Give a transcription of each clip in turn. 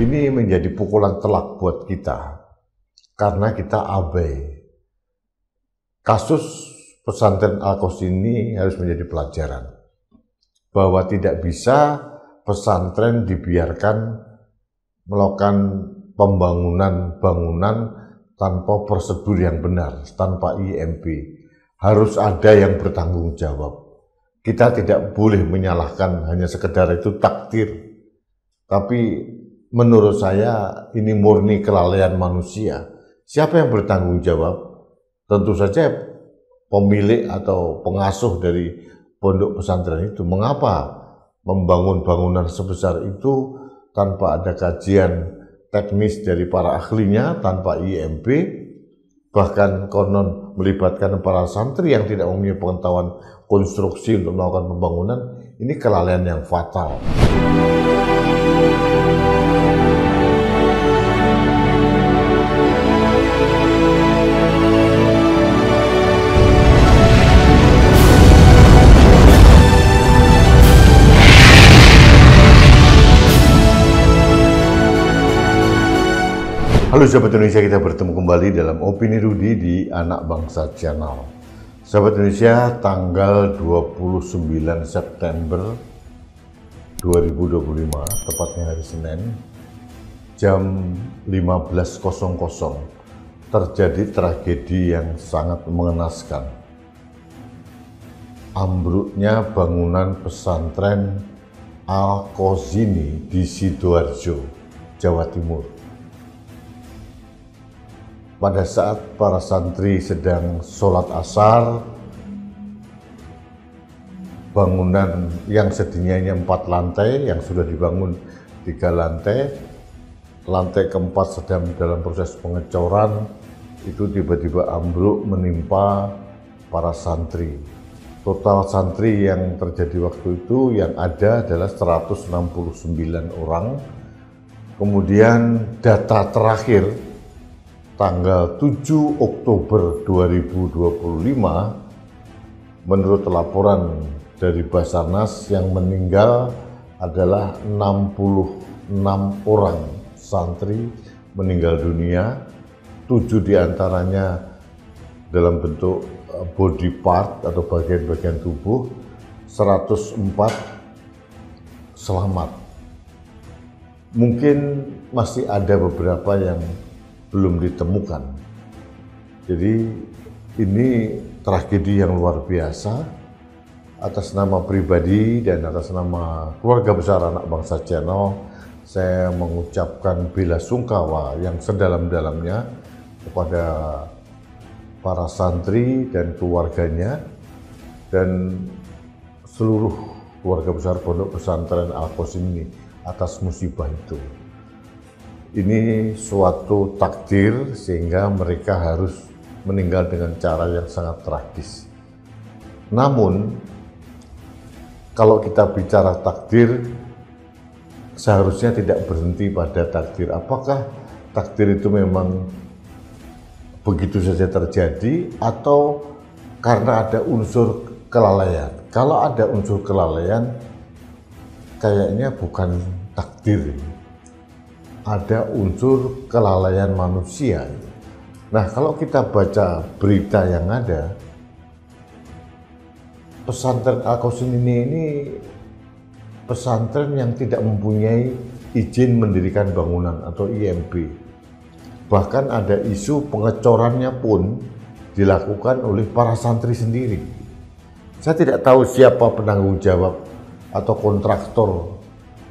ini menjadi pukulan telak buat kita karena kita abai. Kasus pesantren Al-Qaus ini harus menjadi pelajaran bahwa tidak bisa pesantren dibiarkan melakukan bangunan tanpa prosedur yang benar, tanpa IMB. Harus ada yang bertanggung jawab. Kita tidak boleh menyalahkan hanya sekedar itu takdir. Tapi menurut saya ini murni kelalaian manusia. Siapa yang bertanggung jawab? Tentu saja pemilik atau pengasuh dari pondok pesantren itu. Mengapa membangun bangunan sebesar itu tanpa ada kajian teknis dari para ahlinya, tanpa IMB, bahkan konon melibatkan para santri yang tidak mempunyai pengetahuan konstruksi untuk melakukan pembangunan? Ini kelalaian yang fatal. Halo Sobat Indonesia, kita bertemu kembali dalam Opini Rudi di Anak Bangsa Channel. Sobat Indonesia, tanggal 29 September 2025, tepatnya hari Senin, jam 15.00, terjadi tragedi yang sangat mengenaskan. Ambruknya bangunan pesantren Al-Qaus ini di Sidoarjo, Jawa Timur. Pada saat para santri sedang sholat asar, bangunan yang sedianya 4 lantai yang sudah dibangun 3 lantai, lantai keempat sedang dalam proses pengecoran, itu tiba-tiba ambruk menimpa para santri. Total santri yang terjadi waktu itu yang ada adalah 169 orang. Kemudian data terakhir tanggal 7 Oktober 2025, menurut laporan dari Basarnas, yang meninggal adalah 66 orang santri meninggal dunia, 7 diantaranya dalam bentuk body part atau bagian-bagian tubuh, 104 selamat. Mungkin masih ada beberapa yang belum ditemukan. Jadi ini tragedi yang luar biasa. Atas nama pribadi dan atas nama keluarga besar Anak Bangsa Channel, saya mengucapkan bela sungkawa yang sedalam-dalamnya kepada para santri dan keluarganya dan seluruh keluarga besar pondok pesantren Al-Qaus ini atas musibah itu. Ini suatu takdir sehingga mereka harus meninggal dengan cara yang sangat tragis. Namun, kalau kita bicara takdir, seharusnya tidak berhenti pada takdir. Apakah takdir itu memang begitu saja terjadi atau karena ada unsur kelalaian? Kalau ada unsur kelalaian, kayaknya bukan takdir. Ada unsur kelalaian manusia. Nah, kalau kita baca berita yang ada, pesantren Al-Qaus ini pesantren yang tidak mempunyai izin mendirikan bangunan atau IMB. Bahkan ada isu pengecorannya pun dilakukan oleh para santri sendiri. Saya tidak tahu siapa penanggung jawab atau kontraktor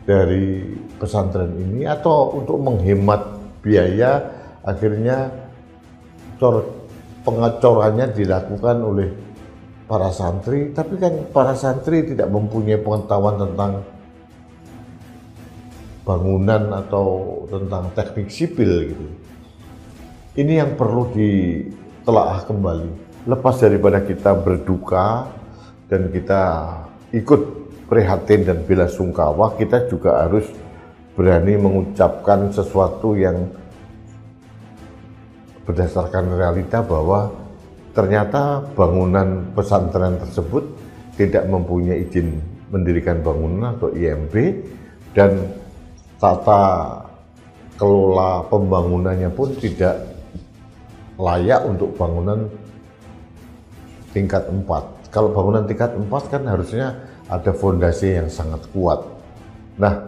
dari pesantren ini, atau untuk menghemat biaya akhirnya pengecorannya dilakukan oleh para santri. Tapi kan para santri tidak mempunyai pengetahuan tentang bangunan atau tentang teknik sipil gitu. Ini yang perlu ditelaah kembali. Lepas daripada kita berduka dan kita ikut prihatin dan bela sungkawa, kita juga harus berani mengucapkan sesuatu yang berdasarkan realita bahwa ternyata bangunan pesantren tersebut tidak mempunyai izin mendirikan bangunan atau IMB, dan tata kelola pembangunannya pun tidak layak untuk bangunan tingkat 4. Kalau bangunan tingkat 4 kan harusnya ada fondasi yang sangat kuat. Nah,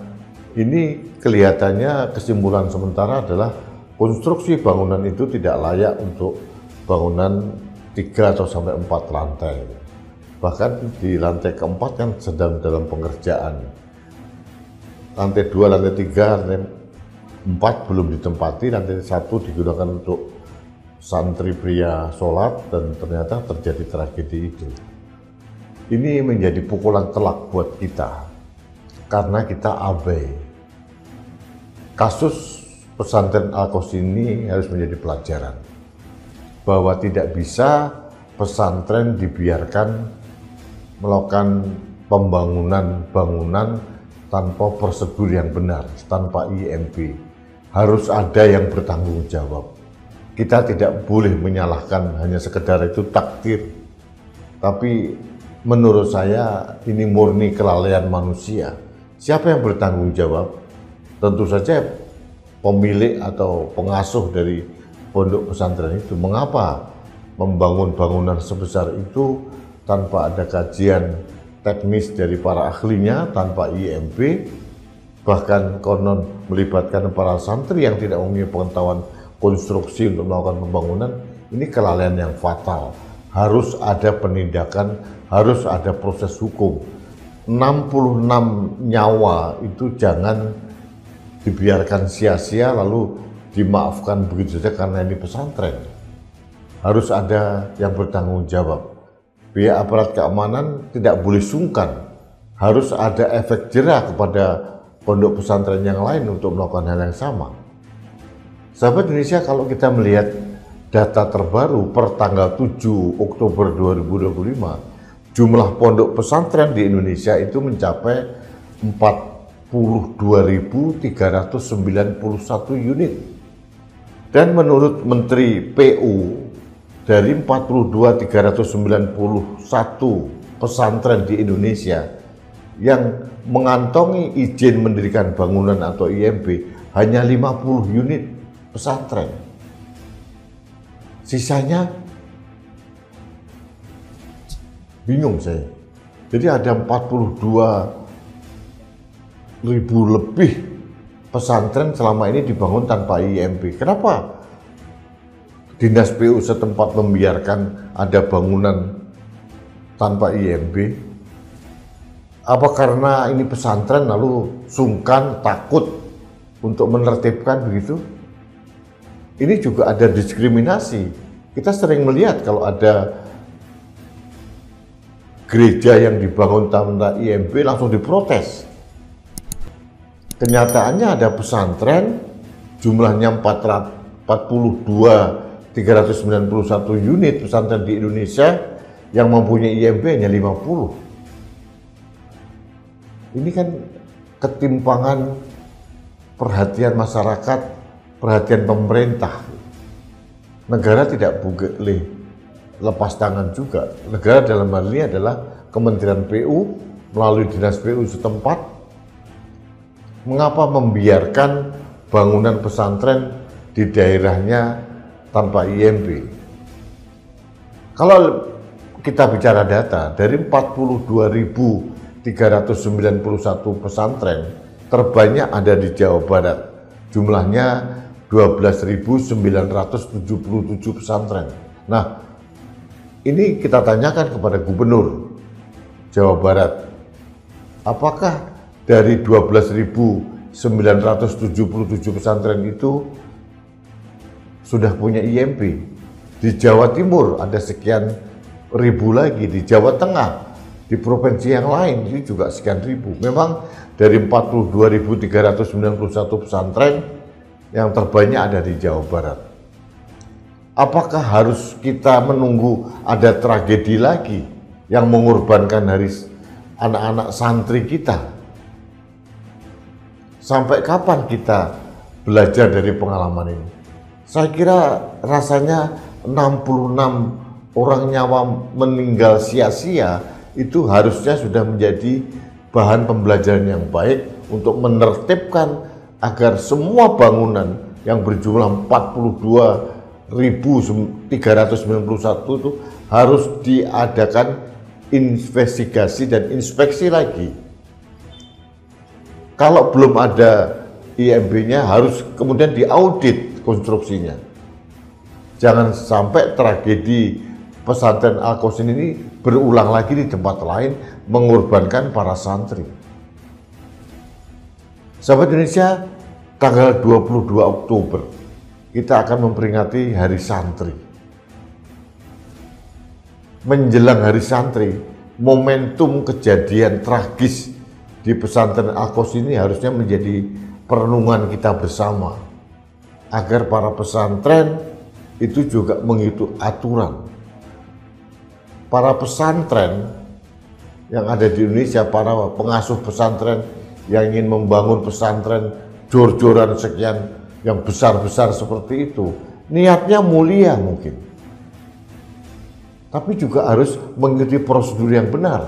ini kelihatannya kesimpulan sementara adalah konstruksi bangunan itu tidak layak untuk bangunan 3 atau sampai 4 lantai. Bahkan di lantai keempat kan sedang dalam pengerjaan. Lantai 2, lantai 3, lantai 4 belum ditempati, lantai 1 digunakan untuk santri pria sholat dan ternyata terjadi tragedi itu. Ini menjadi pukulan telak buat kita karena kita abai. Kasus pesantren Al-Qaus ini harus menjadi pelajaran bahwa tidak bisa pesantren dibiarkan melakukan bangunan tanpa prosedur yang benar, tanpa IMB. Harus ada yang bertanggung jawab. Kita tidak boleh menyalahkan hanya sekedar itu takdir. Tapi menurut saya ini murni kelalaian manusia. Siapa yang bertanggung jawab? Tentu saja pemilik atau pengasuh dari pondok pesantren itu. Mengapa membangun bangunan sebesar itu tanpa ada kajian teknis dari para ahlinya, tanpa IMB, bahkan konon melibatkan para santri yang tidak mempunyai pengetahuan konstruksi untuk melakukan pembangunan. Ini kelalaian yang fatal. Harus ada penindakan, harus ada proses hukum. 66 nyawa itu jangan dibiarkan sia-sia lalu dimaafkan begitu saja karena ini pesantren. Harus ada yang bertanggung jawab. Pihak aparat keamanan tidak boleh sungkan. Harus ada efek jerah kepada pondok pesantren yang lain untuk melakukan hal yang sama. Sahabat Indonesia, kalau kita melihat data terbaru per tanggal 7 Oktober 2025, jumlah pondok pesantren di Indonesia itu mencapai 42.391 unit. Dan menurut Menteri PU, dari 42.391 pesantren di Indonesia yang mengantongi izin mendirikan bangunan atau IMB hanya 50 unit pesantren. Sisanya bingung saya. Jadi ada 42.000 lebih pesantren selama ini dibangun tanpa IMB. Kenapa Dinas PU setempat membiarkan ada bangunan tanpa IMB? Apa karena ini pesantren lalu sungkan, takut untuk menertibkan begitu? Ini juga ada diskriminasi. Kita sering melihat kalau ada gereja yang dibangun tanpa IMB langsung diprotes. Kenyataannya ada pesantren jumlahnya 391 unit pesantren di Indonesia yang mempunyai IMB hanya 50. Ini kan ketimpangan perhatian masyarakat, perhatian pemerintah. Negara tidak boleh lepas tangan juga. Negara dalam hal ini adalah Kementerian PU melalui Dinas PU setempat. Mengapa membiarkan bangunan pesantren di daerahnya tanpa IMB? Kalau kita bicara data, dari 42.391 pesantren, terbanyak ada di Jawa Barat. Jumlahnya 12.977 pesantren. Nah, ini kita tanyakan kepada Gubernur Jawa Barat, apakah dari 12.977 pesantren itu sudah punya IMB? Di Jawa Timur ada sekian ribu lagi, di Jawa Tengah, di provinsi yang lain ini juga sekian ribu. Memang dari 42.391 pesantren yang terbanyak ada di Jawa Barat. Apakah harus kita menunggu ada tragedi lagi yang mengorbankan anak-anak santri kita? Sampai kapan kita belajar dari pengalaman ini? Saya kira rasanya 66 orang nyawa meninggal sia-sia itu harusnya sudah menjadi bahan pembelajaran yang baik untuk menertibkan agar semua bangunan yang berjumlah 42.391 itu harus diadakan investigasi dan inspeksi lagi. Kalau belum ada IMB-nya harus kemudian diaudit konstruksinya. Jangan sampai tragedi pesantren Al-Qasim ini berulang lagi di tempat lain, mengorbankan para santri. Sahabat Indonesia, tanggal 22 Oktober kita akan memperingati Hari Santri. Menjelang Hari Santri, momentum kejadian tragis di pesantren Al-Qasim ini harusnya menjadi perenungan kita bersama, agar para pesantren itu juga mengikuti aturan. Para pesantren yang ada di Indonesia, para pengasuh pesantren yang ingin membangun pesantren jor-joran sekian yang besar-besar seperti itu, niatnya mulia mungkin, tapi juga harus mengikuti prosedur yang benar.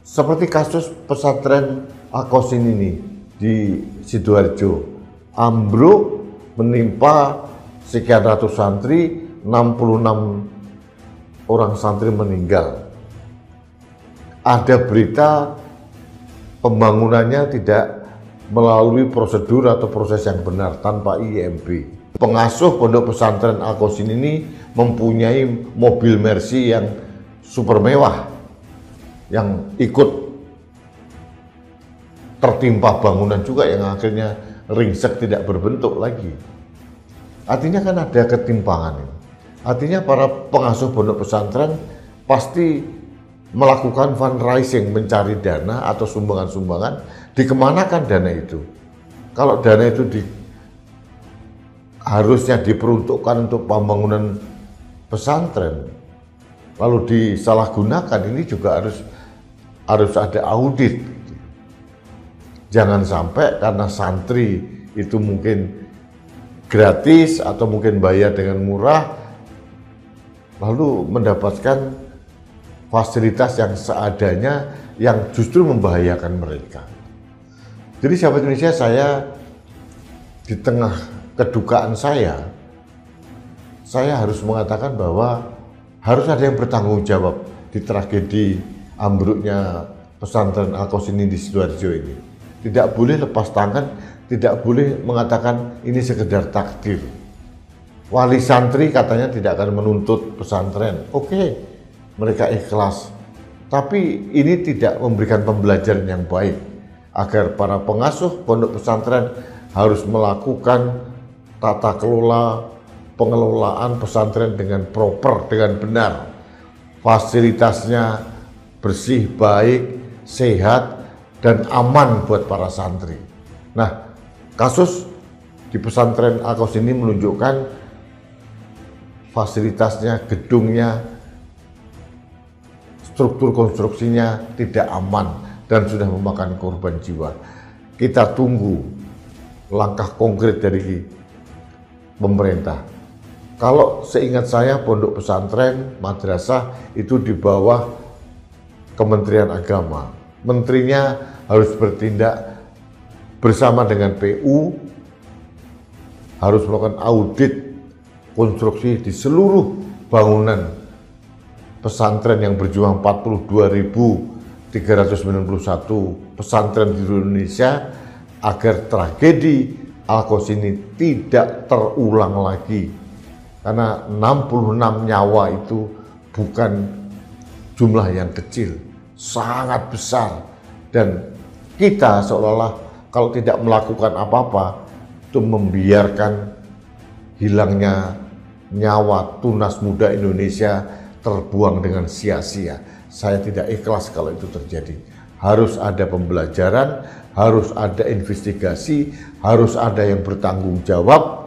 Seperti kasus pesantren Al-Qasim ini di Sidoarjo, ambruk menimpa sekian ratus santri, 66 orang santri meninggal. Ada berita pembangunannya tidak melalui prosedur atau proses yang benar, tanpa IMB. Pengasuh pondok pesantren Al-Qasim ini mempunyai mobil Mercy yang super mewah, yang ikut tertimpa bangunan juga yang akhirnya ringsek, tidak berbentuk lagi. Artinya kan ada ketimpangan ini. Artinya para pengasuh pondok pesantren pasti melakukan fundraising, mencari dana atau sumbangan-sumbangan. Dikemanakan dana itu? Kalau dana itu harusnya diperuntukkan untuk pembangunan pesantren, lalu disalahgunakan, ini juga harus ada audit. Jangan sampai karena santri itu mungkin gratis atau mungkin bayar dengan murah, lalu mendapatkan fasilitas yang seadanya yang justru membahayakan mereka. Jadi sahabat Indonesia, saya di tengah kedukaan saya harus mengatakan bahwa harus ada yang bertanggung jawab di tragedi ambruknya pesantren Al-Qasim ini di Sidoarjo ini. Tidak boleh lepas tangan, tidak boleh mengatakan ini sekedar takdir. Wali santri katanya tidak akan menuntut pesantren. Oke, mereka ikhlas. Tapi ini tidak memberikan pembelajaran yang baik, agar para pengasuh pondok pesantren harus melakukan tata kelola pengelolaan pesantren dengan proper, dengan benar. Fasilitasnya bersih, baik, sehat, dan aman buat para santri. Nah, kasus di pesantren Al-Qasim ini menunjukkan fasilitasnya, gedungnya, struktur konstruksinya tidak aman dan sudah memakan korban jiwa. Kita tunggu langkah konkret dari pemerintah. Kalau seingat saya pondok pesantren, madrasah itu di bawah Kementerian Agama. Menterinya harus bertindak bersama dengan PU, harus melakukan audit konstruksi di seluruh bangunan pesantren yang berjumlah 42.391 pesantren di Indonesia, agar tragedi Al-Qasim ini tidak terulang lagi. Karena 66 nyawa itu bukan jumlah yang kecil, sangat besar. Dan kita seolah-olah kalau tidak melakukan apa-apa, itu membiarkan hilangnya nyawa tunas muda Indonesia terbuang dengan sia-sia. Saya tidak ikhlas kalau itu terjadi. Harus ada pembelajaran, harus ada investigasi, harus ada yang bertanggung jawab,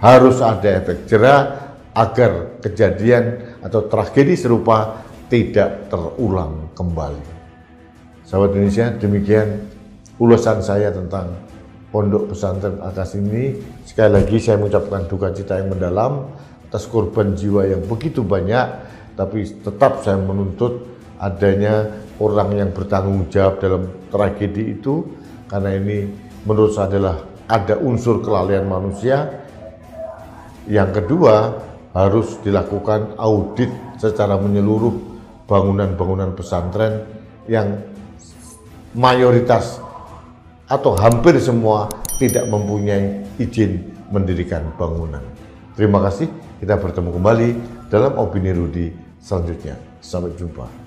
harus ada efek jera agar kejadian atau tragedi serupa tidak terulang kembali. Sahabat Indonesia, demikian ulasan saya tentang Pondok Pesantren Al-Qasim ini. Sekali lagi saya mengucapkan duka cita yang mendalam atas korban jiwa yang begitu banyak, tapi tetap saya menuntut adanya orang yang bertanggung jawab dalam tragedi itu, karena ini menurut saya adalah ada unsur kelalaian manusia. Yang kedua, harus dilakukan audit secara menyeluruh bangunan-bangunan pesantren yang mayoritas atau hampir semua tidak mempunyai izin mendirikan bangunan. Terima kasih, kita bertemu kembali dalam Opini Rudi selanjutnya. Sampai jumpa.